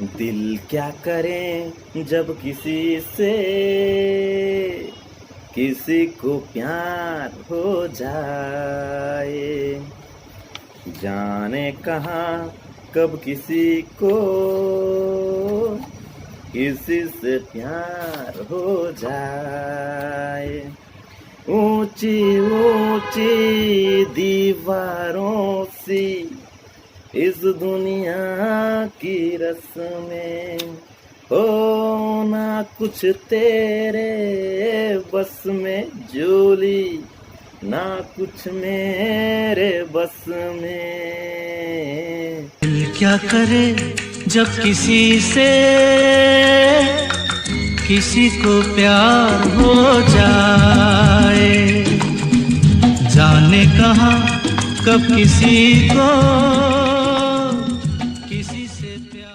दिल क्या करे जब किसी को प्यार हो जाए, जाने कहाँ कब किसी से प्यार हो जाए। ऊंची ऊंची दीवारों सी इस दुनिया की रस्में, हो ना कुछ तेरे बस में जूली, ना कुछ मेरे बस में। दिल क्या करे जब किसी को प्यार हो जाए, जाने कहाँ कब किसी को